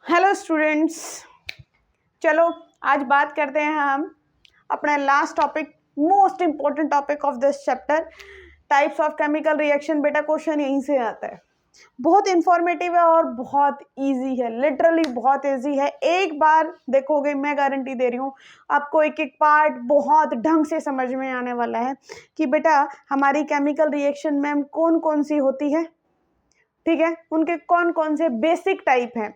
Hello students, चलो आज बात करते हैं हम अपना last topic, most important topic of this chapter, types of chemical reaction. बेटा क्वेश्चन यहीं से आता है, बहुत इंफॉर्मेटिव है और बहुत इजी है, लिटरली बहुत इजी है। एक बार देखोगे, मैं गारंटी दे रही हूँ आपको, एक एक पार्ट बहुत ढंग से समझ में आने वाला है कि बेटा हमारी केमिकल रिएक्शन में कौन कौन सी होती है, ठीक है, उनके कौन कौन से बेसिक टाइप हैं।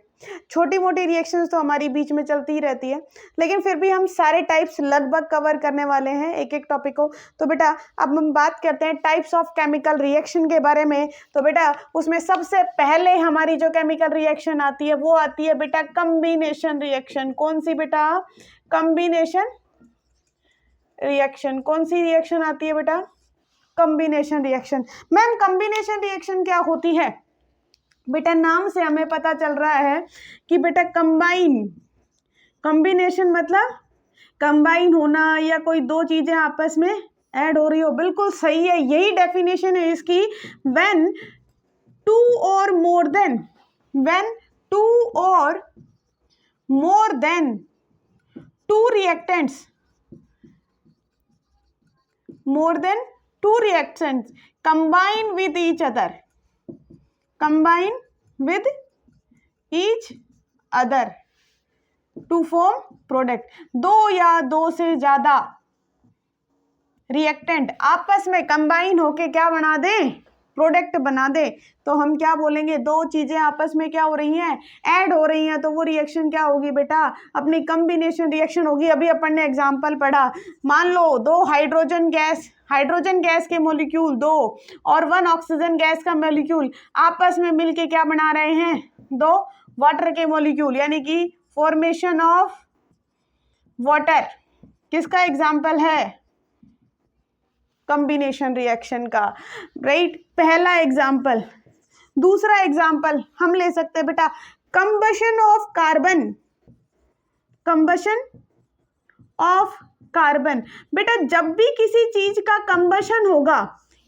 छोटी मोटी रिएक्शंस तो हमारी बीच में चलती ही रहती है, लेकिन फिर भी हम सारे टाइप्स लगभग कवर करने वाले हैं एक एक टॉपिक को। तो बेटा अब हम बात करते हैं टाइप्स ऑफ केमिकल रिएक्शन के बारे में। तो बेटा उसमें सबसे पहले हमारी जो केमिकल रिएक्शन आती है वो आती है बेटा कम्बिनेशन रिएक्शन। कौन सी बेटा? Combination reaction. कौन सी रिएक्शन आती है बेटा? Combination reaction. Ma'am combination reaction क्या होती है? बेटा नाम से हमें पता चल रहा है कि बेटा कंबाइन, कॉम्बिनेशन मतलब कंबाइन होना या कोई दो चीजें आपस में ऐड हो रही हो। बिल्कुल सही है, यही डेफिनेशन है इसकी। व्हेन टू और मोर देन, व्हेन टू और more than to reactants, more than to reactants combine with each other, combine with each other to form product। दो या दो से ज्यादा रिएक्टेंट आपस में कंबाइन होके क्या बना दे? प्रोडक्ट बना दे। तो हम क्या बोलेंगे? दो चीजें आपस में क्या हो रही हैं? ऐड हो रही हैं। तो वो रिएक्शन क्या होगी बेटा? अपनी कम्बिनेशन रिएक्शन होगी। अभी अपन ने एग्जांपल पढ़ा, मान लो दो हाइड्रोजन गैस के मॉलिक्यूल दो और वन ऑक्सीजन गैस का मॉलिक्यूल आपस में मिलके क्या बना रहे हैं? दो वाटर के मॉलिक्यूल, यानी कि फॉर्मेशन ऑफ वाटर। किसका एग्जाम्पल है? कॉम्बिनेशन रिएक्शन का, राइट? पहला एग्जाम्पल। दूसरा एग्जाम्पल हम ले सकते हैं बेटा combustion of carbon, combustion of carbon. बेटा जब भी किसी चीज का कंबशन होगा,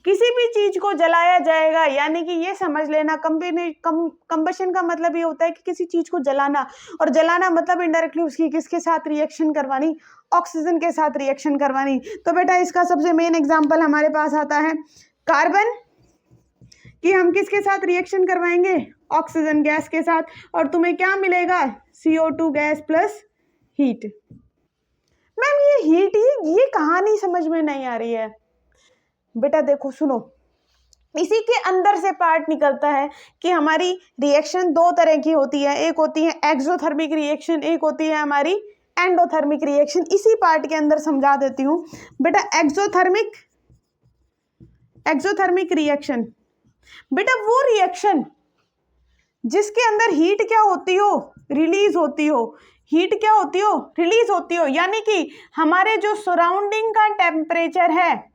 किसी भी चीज को जलाया जाएगा, यानी कि ये समझ लेना कंबशन का मतलब ये होता है कि किसी चीज को जलाना, और जलाना मतलब इनडायरेक्टली उसकी किसके साथ रिएक्शन करवानी? ऑक्सीजन के साथ रिएक्शन करवानी। तो बेटा इसका सबसे मेन एग्जांपल हमारे पास आता है कार्बन, कि हम किसके साथ रिएक्शन करवाएंगे? ऑक्सीजन गैस के साथ, और तुम्हें क्या मिलेगा? CO2 gas plus heat. Ma'am ये हीट, ये कहानी समझ में नहीं आ रही है। बेटा देखो सुनो, इसी के अंदर से पार्ट निकलता है कि हमारी रिएक्शन दो तरह की होती है। एक होती है एक्सोथर्मिक रिएक्शन, एक होती है हमारी एंडोथर्मिक रिएक्शन। इसी पार्ट के अंदर समझा देती हूँ बेटा। एक्सोथर्मिक रिएक्शन बेटा वो रिएक्शन जिसके अंदर हीट क्या होती हो? रिलीज होती हो। हीट क्या होती हो? रिलीज होती हो, यानी कि हमारे जो सराउंडिंग का टेम्परेचर है,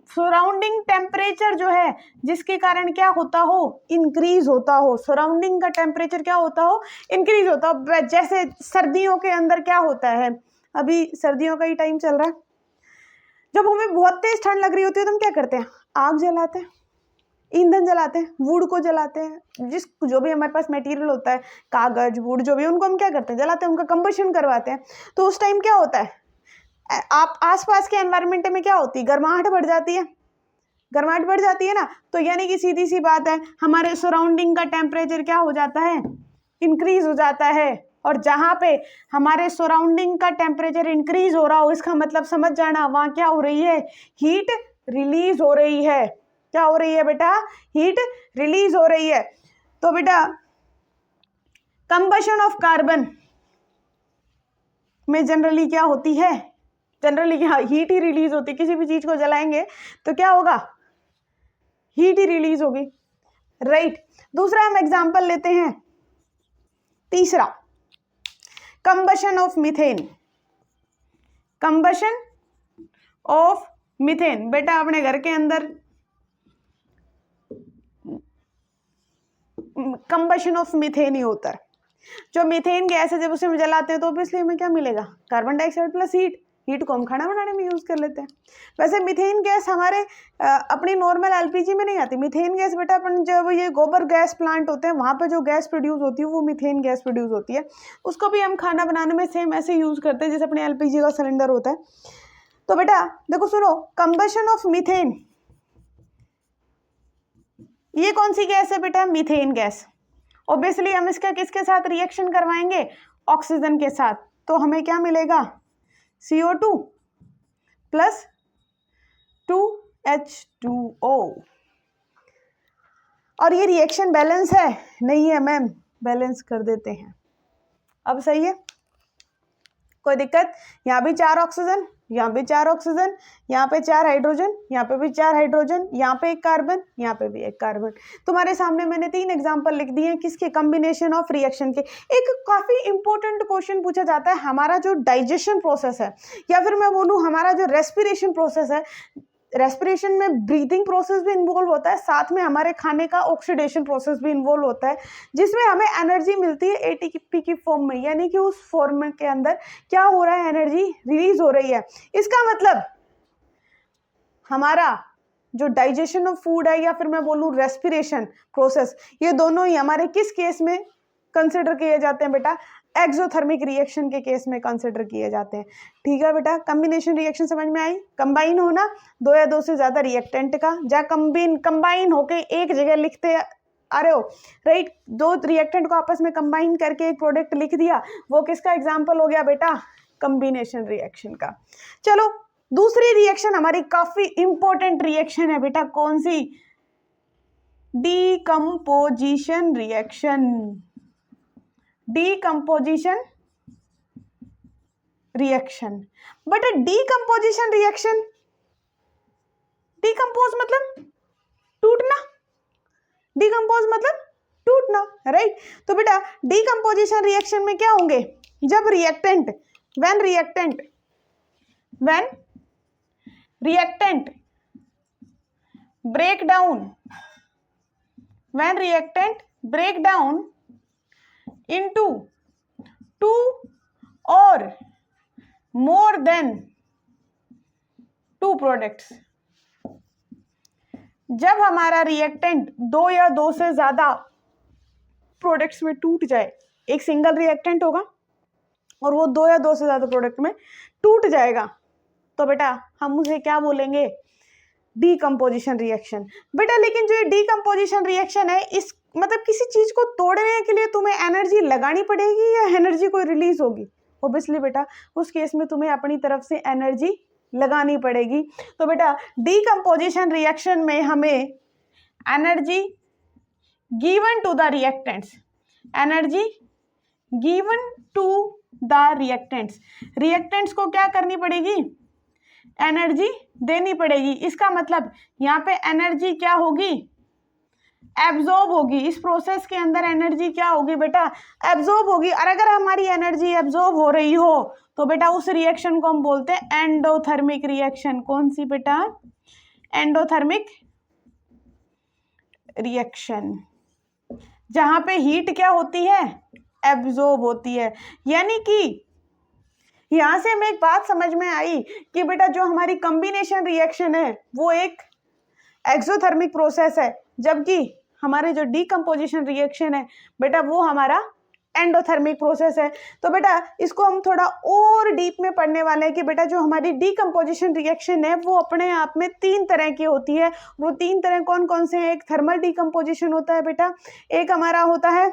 सराउंडिंग टेम्परेचर जो है जिसके कारण क्या होता हो? इंक्रीज होता हो। सराउंडिंग का टेम्परेचर क्या होता हो? इंक्रीज होता हो। जैसे सर्दियों के अंदर क्या होता है, अभी सर्दियों का ही टाइम चल रहा है, जब हमें बहुत तेज ठंड लग रही होती है तो हम क्या करते हैं? आग जलाते हैं, ईंधन जलाते हैं, वुड को जलाते हैं, जो भी हमारे पास मटेरियल होता है, कागज, वुड, जो भी, उनको हम क्या करते हैं? जलाते हैं, उनका कंबशन करवाते हैं। तो उस टाइम क्या होता है? आप आसपास के एनवायरनमेंट में क्या होती है? गर्माहट बढ़ जाती है, गर्माहट बढ़ जाती है ना। तो यानी कि सीधी सी बात है, हमारे सराउंडिंग का टेम्परेचर क्या हो जाता है? इंक्रीज हो जाता है। और जहां पे हमारे सराउंडिंग का टेम्परेचर इंक्रीज हो रहा हो, इसका मतलब समझ जाना वहां क्या हो रही है? हीट रिलीज हो रही है। क्या हो रही है बेटा? हीट रिलीज हो रही है। तो बेटा कंबशन ऑफ कार्बन में जनरली क्या होती है? जनरली क्या हीट ही रिलीज होती है। किसी भी चीज को जलाएंगे तो क्या होगा? हीट ही रिलीज होगी, राइट? दूसरा हम एग्जांपल लेते हैं, तीसरा combustion of methane, combustion of methane. बेटा अपने घर के अंदर कंबशन ऑफ मीथेन ही होता है। जो मीथेन गैस है जब उसे हम जलाते हैं तो ऑब्वियसली हमें क्या मिलेगा? Carbon dioxide plus heat, heat को हम खाना बनाने में यूज़ कर लेते हैं। वैसे मीथेन गैस हमारे अपनी नॉर्मल एलपीजी में नहीं आती। मीथेन गैस बेटा अपन जब ये गोबर गैस प्लांट होते हैं वहाँ पे जो गैस प्रोड्यूस होती है वो मीथेन गैस प्रोड्यूस होती है, उसको भी हम खाना बनाने में सेम ऐसे यूज़ करते हैं जैसे अपने एलपीजी का सिलेंडर होता है। तो बेटा देखो सुनो, कंबशन ऑफ मीथेन, ये कौन सी गैस है बेटा? Methane gas. ऑब्वियसली हम इसका किसके साथ रिएक्शन करवाएंगे? ऑक्सीजन के साथ। तो हमें क्या मिलेगा? CO2 plus 2H2O। और ये रिएक्शन बैलेंस है? नहीं है मैम, बैलेंस कर देते हैं। अब सही है, कोई दिक्कत? यहाँ भी 4 ऑक्सीजन, यहाँ पे 4 ऑक्सीजन, यहाँ पे 4 हाइड्रोजन, यहाँ पे भी 4 हाइड्रोजन, यहाँ पे 1 कार्बन, यहाँ पे भी 1 कार्बन। तुम्हारे सामने मैंने 3 एग्जांपल लिख दिए हैं किसके? कॉम्बिनेशन ऑफ रिएक्शन के। एक काफ़ी इंपॉर्टेंट क्वेश्चन पूछा जाता है, हमारा जो डाइजेशन प्रोसेस है या फिर मैं बोलूँ हमारा जो रेस्पिरेशन प्रोसेस है, रेस्पिरेशन में ब्रीदिंग प्रोसेस भी इन्वॉल्व होता है, साथ में हमारे खाने का ऑक्सीडेशन प्रोसेस भी इन्वॉल्व होता है, जिसमें हमें एनर्जी मिलती है एटीपी की फॉर्म में, यानी कि उस फॉर्म के अंदर क्या हो रहा है? एनर्जी रिलीज हो रही है। इसका मतलब हमारा जो डाइजेशन ऑफ फूड है या फिर मैं बोलूँ रेस्पिरेशन प्रोसेस, ये दोनों ही हमारे किस केस में कंसिडर किए जाते हैं बेटा? एक्सोथर्मिक रिएक्शन के केस में कंसिडर किए जाते हैं। ठीक है बेटा, कॉम्बिनेशन रिएक्शन समझ में आई? कंबाइन होना 2 या 2 से ज्यादा रिएक्टेंट का, या कंबाइन होके एक जगह लिखते आ रहे हो, राइट? 2 रिएक्टेंट को आपस में कंबाइन करके एक प्रोडक्ट लिख दिया, वो किसका एग्जाम्पल हो गया बेटा? कॉम्बिनेशन रिएक्शन का। चलो दूसरी रिएक्शन हमारी काफी इंपॉर्टेंट रिएक्शन है बेटा, कौन सी? Decomposition reaction. Decomposition reaction. But decomposition reaction, decompose मतलब टूटना, डीकम्पोज मतलब टूटना, राइट? तो बेटा डीकम्पोजिशन रिएक्शन में क्या होंगे? जब reactant, when reactant break down, when reactant break down into 2 or more than 2 products. जब हमारा रिएक्टेंट 2 या 2 से ज्यादा प्रोडक्ट्स में टूट जाए, एक सिंगल रिएक्टेंट होगा और वो 2 या 2 से ज्यादा प्रोडक्ट में टूट जाएगा, तो बेटा हम उसे क्या बोलेंगे? Decomposition reaction. बेटा लेकिन जो ये डीकम्पोजिशन रिएक्शन है, इस मतलब किसी चीज को तोड़ने के लिए तुम्हें एनर्जी लगानी पड़ेगी या एनर्जी कोई रिलीज होगी? ऑब्वियसली बेटा उस केस में तुम्हें अपनी तरफ से एनर्जी लगानी पड़ेगी। तो बेटा डीकम्पोजिशन रिएक्शन में हमें energy given to the reactants, energy given to the reactants, reactants को क्या करनी पड़ेगी? एनर्जी देनी पड़ेगी। इसका मतलब यहाँ पे एनर्जी क्या होगी? एब्जॉर्ब होगी। इस प्रोसेस के अंदर एनर्जी क्या होगी बेटा? एब्जॉर्ब होगी। और अगर हमारी एनर्जी एब्जॉर्ब हो रही हो तो बेटा उस रिएक्शन को हम बोलते हैं एंडोथर्मिक रिएक्शन। कौन सी बेटा? एंडोथर्मिक रिएक्शन, जहां पे हीट क्या होती है? एब्जॉर्ब होती है। यानी कि यहां से हमें एक बात समझ में आई कि बेटा जो हमारी कॉम्बिनेशन रिएक्शन है वो एक एक्सोथर्मिक प्रोसेस है, जबकि हमारे जो डीकम्पोजिशन रिएक्शन है बेटा वो हमारा एंडोथर्मिक प्रोसेस है। तो बेटा इसको हम थोड़ा और डीप में पढ़ने वाले हैं कि बेटा जो हमारी डीकम्पोजिशन रिएक्शन है वो अपने आप में 3 तरह की होती है। वो 3 तरह कौन कौन से हैं? एक थर्मल डीकम्पोजिशन होता है बेटा, एक हमारा होता है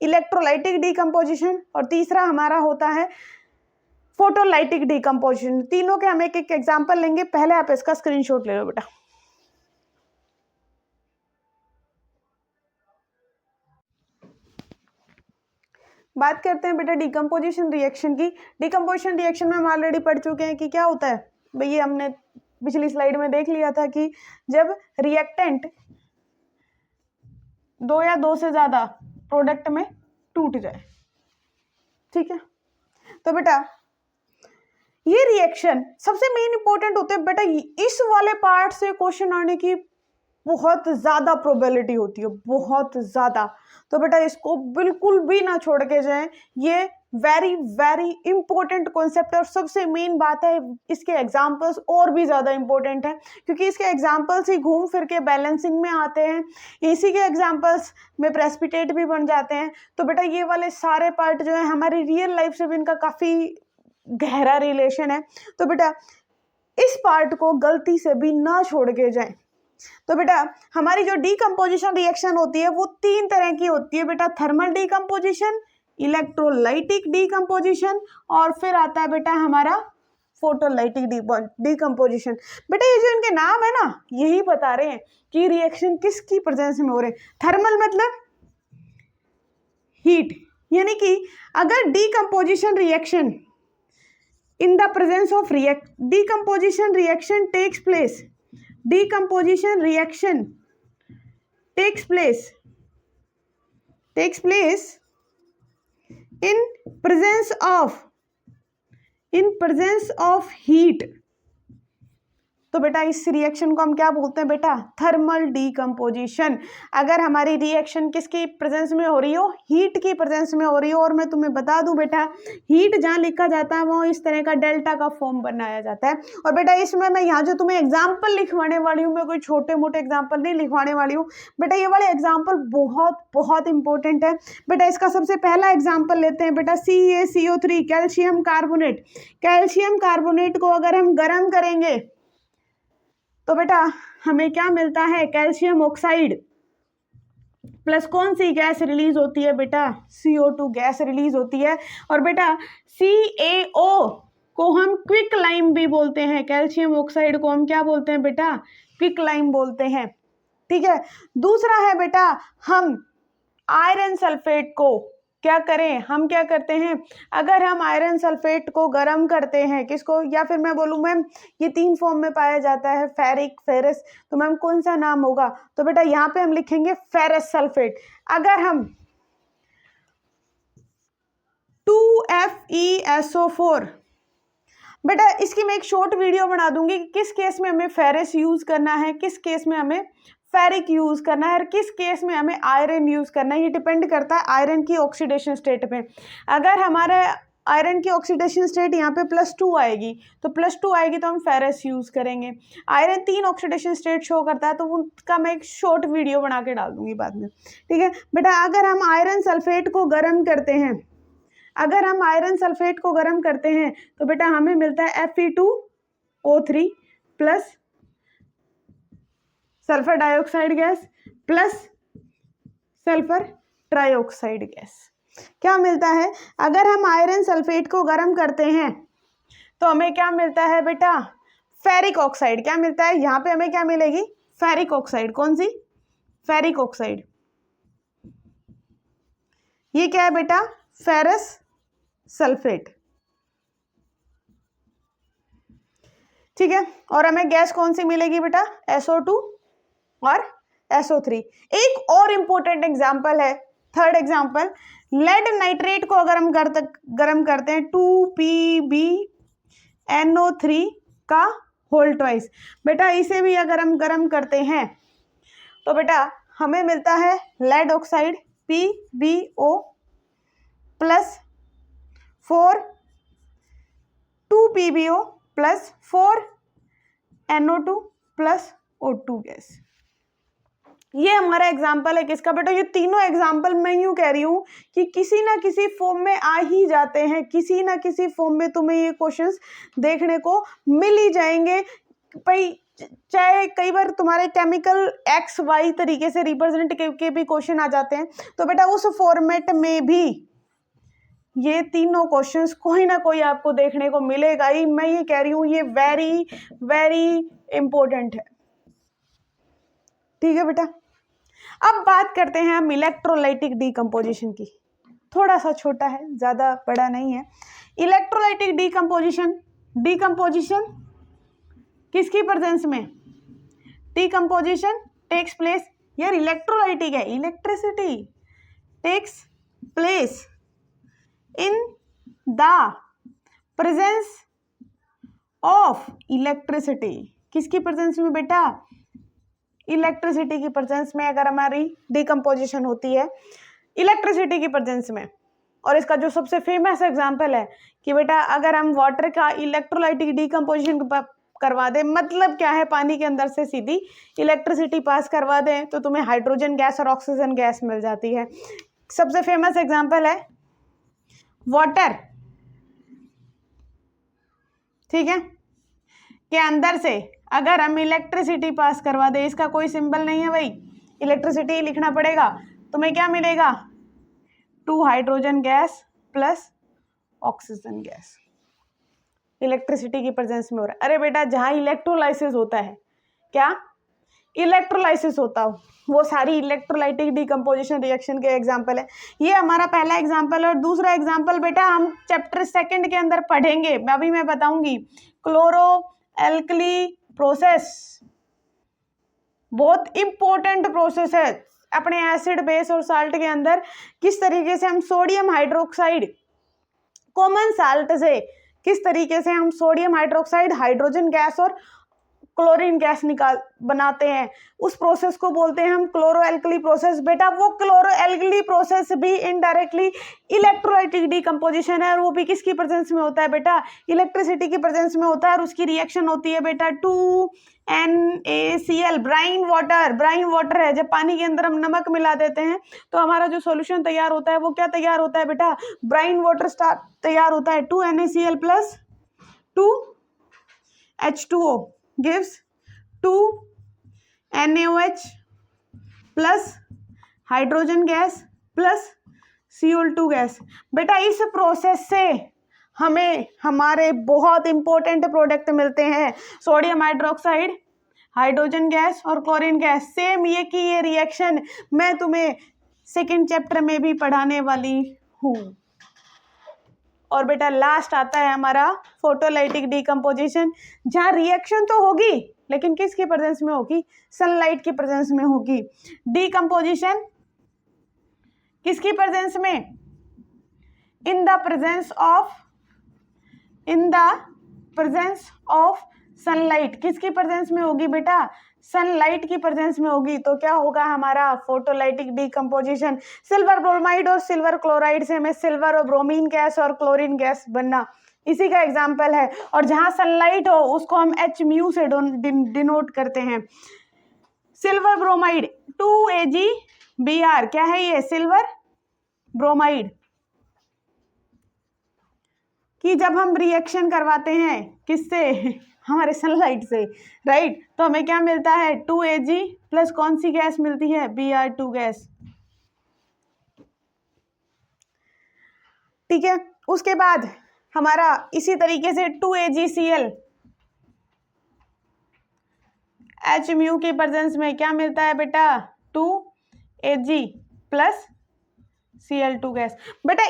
इलेक्ट्रोलाइटिक डीकम्पोजिशन, और तीसरा हमारा होता है फोटोलाइटिक डीकम्पोजिशन। तीनों के हम एक एक एग्जाम्पल लेंगे। पहले आप इसका स्क्रीनशॉट ले लो बेटा। बात करते हैं बेटा डीकम्पोजिशन रिएक्शन की। डीकम्पोजिशन रिएक्शन में हम ऑलरेडी पढ़ चुके हैं कि क्या होता है भई, हमने पिछली स्लाइड में देख लिया था कि जब रिएक्टेंट 2 या 2 से ज्यादा प्रोडक्ट में टूट जाए, ठीक है? तो बेटा ये रिएक्शन सबसे मेन इंपॉर्टेंट होते हैं बेटा, इस वाले पार्ट से क्वेश्चन आने की बहुत ज़्यादा प्रोबेबिलिटी होती है, बहुत ज़्यादा। तो बेटा इसको बिल्कुल भी ना छोड़ के जाएं, ये वेरी वेरी इंपॉर्टेंट कॉन्सेप्ट है और सबसे मेन बात है इसके एग्जांपल्स और भी ज़्यादा इंपॉर्टेंट है, क्योंकि इसके एग्जांपल्स ही घूम फिर के बैलेंसिंग में आते हैं, इसी के एग्जांपल्स में प्रेसिपिटेट भी बन जाते हैं। तो बेटा ये वाले सारे पार्ट जो है हमारी रियल लाइफ से भी इनका काफ़ी गहरा रिलेशन है। तो बेटा इस पार्ट को गलती से भी ना छोड़ के जाए। तो बेटा हमारी जो डीकम्पोजिशन रिएक्शन होती है वो 3 तरह की होती है बेटा, थर्मल डीकम्पोजिशन, इलेक्ट्रोलाइटिक डीकम्पोजिशन और फिर आता है बेटा हमारा फोटोलाइटिक डीकम्पोजिशन। बेटा ये जो इनके नाम है ना यही बता रहे हैं कि रिएक्शन किसकी प्रेजेंस में हो रहे हैं। थर्मल मतलब हीट, यानी कि अगर decomposition reaction in the presence of decomposition reaction takes place in presence of heat। तो बेटा इस रिएक्शन को हम क्या बोलते हैं बेटा, थर्मल डीकम्पोजिशन। अगर हमारी रिएक्शन किसकी प्रेजेंस में हो रही हो, हीट की प्रेजेंस में हो रही हो, और मैं तुम्हें बता दूं बेटा हीट जहाँ लिखा जाता है वो इस तरह का डेल्टा का फॉर्म बनाया जाता है। और बेटा इसमें मैं यहाँ जो तुम्हें एग्जाम्पल लिखवाने वाली हूँ, मैं कोई छोटे मोटे एग्जाम्पल नहीं लिखवाने वाली हूँ बेटा, ये वाले एग्जाम्पल बहुत बहुत इंपॉर्टेंट है बेटा। इसका सबसे पहला एग्जाम्पल लेते हैं बेटा, CaCO3 calcium carbonate. Calcium carbonate को अगर हम गर्म करेंगे तो बेटा हमें क्या मिलता है, कैल्शियम ऑक्साइड प्लस कौन सी गैस रिलीज होती है बेटा, CO2 गैस रिलीज होती है। और बेटा CaO को हम क्विक लाइम भी बोलते हैं, कैल्शियम ऑक्साइड को हम क्या बोलते हैं बेटा, क्विक लाइम बोलते हैं। ठीक है, दूसरा है बेटा हम आयरन सल्फेट को क्या करें, हम क्या करते हैं, अगर हम आयरन सल्फेट को गर्म करते हैं, किसको, या फिर मैं बोलूँ मैम ये 3 फॉर्म में पाया जाता है, फेरिक, फेरस, तो मैम कौन सा नाम होगा, तो बेटा यहाँ पे हम लिखेंगे फेरस सल्फेट। अगर हम 2FeSO4, बेटा इसकी मैं एक शॉर्ट वीडियो बना दूंगी कि किस केस में हमें फेरस यूज करना है, किस केस में हमें फेरिक यूज करना है और किस केस में हमें आयरन यूज करना है। ये डिपेंड करता है आयरन की ऑक्सीडेशन स्टेट पे। अगर हमारा आयरन की ऑक्सीडेशन स्टेट यहाँ पे +2 आएगी तो +2 आएगी तो हम फेरस यूज करेंगे। आयरन 3 ऑक्सीडेशन स्टेट शो करता है तो उनका मैं एक शॉर्ट वीडियो बना के डाल दूंगी बाद में। ठीक है बेटा, अगर हम आयरन सल्फेट को गर्म करते हैं, अगर हम आयरन सल्फेट को गर्म करते हैं तो बेटा हमें मिलता है Fe2O3 plus sulphur dioxide gas plus sulphur trioxide gas. क्या मिलता है, अगर हम आयरन सल्फेट को गर्म करते हैं तो हमें क्या मिलता है बेटा, फेरिक ऑक्साइड। क्या मिलता है, यहाँ पे हमें क्या मिलेगी, फेरिक ऑक्साइड। कौन सी, फेरिक ऑक्साइड। ये क्या है बेटा, फेरस सल्फेट। ठीक है, और हमें गैस कौन सी मिलेगी बेटा, SO2 और SO3। एक और इंपॉर्टेंट एग्जांपल है, थर्ड एग्जांपल, लेड नाइट्रेट को अगर हम गर्म करते हैं 2PbNO3 का होल ट्वाइस, बेटा इसे भी अगर हम गर्म करते हैं तो बेटा हमें मिलता है lead oxide PbO plus 2PbO plus 4NO2 plus O2 gas. ये हमारा एग्जाम्पल है किसका बेटा, ये तीनों एग्जाम्पल मैं यूं कह रही हूँ कि किसी ना किसी फॉर्म में आ ही जाते हैं, किसी ना किसी फॉर्म में तुम्हें ये क्वेश्चंस देखने को मिल ही जाएंगे भाई। चाहे कई बार तुम्हारे केमिकल XY तरीके से रिप्रेजेंट के भी क्वेश्चन आ जाते हैं, तो बेटा उस फॉर्मेट में भी ये तीनों क्वेश्चंस कोई ना कोई आपको देखने को मिलेगा ही। मैं ये कह रही हूँ ये वेरी वेरी इंपॉर्टेंट है। ठीक है बेटा, अब बात करते हैं हम इलेक्ट्रोलाइटिक डीकम्पोजिशन की। थोड़ा सा छोटा है, ज़्यादा बड़ा नहीं है। इलेक्ट्रोलाइटिक डीकम्पोजिशन, डीकम्पोजिशन किसकी प्रेजेंस में, डीकम्पोजिशन टेक्स प्लेस, यार इलेक्ट्रोलाइटिक है, electricity takes place in the presence of electricity. किसकी प्रेजेंस में बेटा, इलेक्ट्रिसिटी की प्रेजेंस में अगर हमारी डीकम्पोजिशन होती है, इलेक्ट्रिसिटी की प्रेजेंस में। और इसका जो सबसे फेमस एग्जांपल है कि बेटा अगर हम वाटर का इलेक्ट्रोलाइटिक डिकम्पोजिशन करवा दें, मतलब क्या है, पानी के अंदर से सीधी इलेक्ट्रिसिटी पास करवा दें तो तुम्हें हाइड्रोजन गैस और ऑक्सीजन गैस मिल जाती है। सबसे फेमस एग्जांपल है वाटर, ठीक है, के अंदर से अगर हम इलेक्ट्रिसिटी पास करवा दें, इसका कोई सिंबल नहीं है भाई, इलेक्ट्रिसिटी लिखना पड़ेगा, तुम्हें क्या मिलेगा, 2 hydrogen gas plus oxygen gas, electricity की प्रेजेंस में हो रहा है। अरे बेटा जहाँ इलेक्ट्रोलाइसिस होता है, क्या इलेक्ट्रोलाइसिस होता हो, वो सारी इलेक्ट्रोलाइटिक डिकम्पोजिशन रिएक्शन के एग्जाम्पल है। ये हमारा पहला एग्जाम्पल। और दूसरा एग्जाम्पल बेटा हम चैप्टर 2 के अंदर पढ़ेंगे, अभी मैं बताऊंगी, क्लोरो एल्कली प्रोसेस, बहुत इंपॉर्टेंट प्रोसेस है अपने एसिड बेस और साल्ट के अंदर, किस तरीके से हम सोडियम हाइड्रोक्साइड कॉमन साल्ट से किस तरीके से हम सोडियम हाइड्रोक्साइड, हाइड्रोजन गैस और क्लोरीन गैस बनाते हैं, उस प्रोसेस को बोलते हैं हम क्लोरो एल्कली प्रोसेस। बेटा वो क्लोरो एल्कली प्रोसेस भी इनडायरेक्टली इलेक्ट्रोलाइटिक डिकम्पोजिशन है, और वो भी किसकी प्रेजेंस में होता है बेटा, इलेक्ट्रिसिटी की प्रेजेंस में होता है, और उसकी रिएक्शन होती है बेटा 2NaCl, Bryan water. Bryan water है, जब पानी के अंदर हम नमक मिला देते हैं तो हमारा जो सॉल्यूशन तैयार होता है वो क्या तैयार होता है बेटा, ब्राइन वाटर तैयार होता है। 2NaCl plus 2H2O gives 2NaOH plus hydrogen gas plus Cl2 gas. बेटा इस प्रोसेस से हमें हमारे बहुत इंपॉर्टेंट प्रोडक्ट मिलते हैं, सोडियम हाइड्रोक्साइड, हाइड्रोजन गैस और क्लोरीन गैस। सेम ये की ये रिएक्शन मैं तुम्हें 2nd चैप्टर में भी पढ़ाने वाली हूँ। और बेटा लास्ट आता है हमारा फोटोलाइटिक डिकम्पोजिशन, जहाँ रिएक्शन तो होगी लेकिन किसकी प्रेजेंस में होगी, सनलाइट की प्रेजेंस में होगी। डिकम्पोजिशन किसकी प्रेजेंस में, इन द प्रेजेंस ऑफ सनलाइट। किसकी प्रेजेंस में होगी बेटा, सनलाइट की प्रेजेंस में होगी। तो क्या होगा हमारा फोटोलाइटिक डिकम्पोजिशन। सिल्वर ब्रोमाइड और सिल्वर क्लोराइड से हमें सिल्वर और ब्रोमीन गैस और क्लोरीन गैस बनना, इसी का एग्जाम्पल है। और जहां सनलाइट हो उसको हम H से डिनोट करते हैं। सिल्वर ब्रोमाइड 2AgBr, क्या है ये, सिल्वर ब्रोमाइड कि जब हम रिएक्शन करवाते हैं किससे, हमारे सनलाइट से, राइट, तो हमें क्या मिलता है 2Ag प्लस कौन सी गैस मिलती है, Br2 गैस, ठीक है। उसके बाद हमारा इसी तरीके से 2AgCl H की प्रेजेंस में क्या मिलता है बेटा, 2Ag प्लस Cl2 गैस। बेटा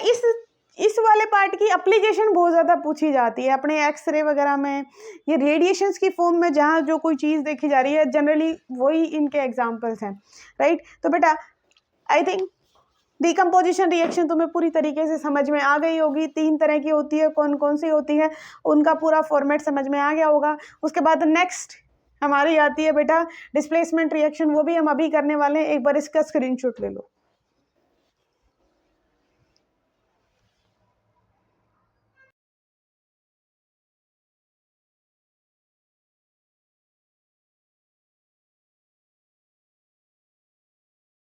इस वाले पार्ट की एप्लीकेशन बहुत ज़्यादा पूछी जाती है अपने एक्सरे वगैरह में, ये रेडिएशंस की फॉर्म में जहाँ जो कोई चीज़ देखी जा रही है जनरली वही इनके एग्जांपल्स हैं, राइट। तो बेटा आई थिंक डिकम्पोजिशन रिएक्शन तुम्हें पूरी तरीके से समझ में आ गई होगी। 3 तरह की होती है, कौन कौन सी होती है, उनका पूरा फॉर्मेट समझ में आ गया होगा। उसके बाद नेक्स्ट हमारी आती है बेटा डिस्प्लेसमेंट रिएक्शन, वो भी हम अभी करने वाले हैं, एक बार इसका स्क्रीनशॉट ले लो।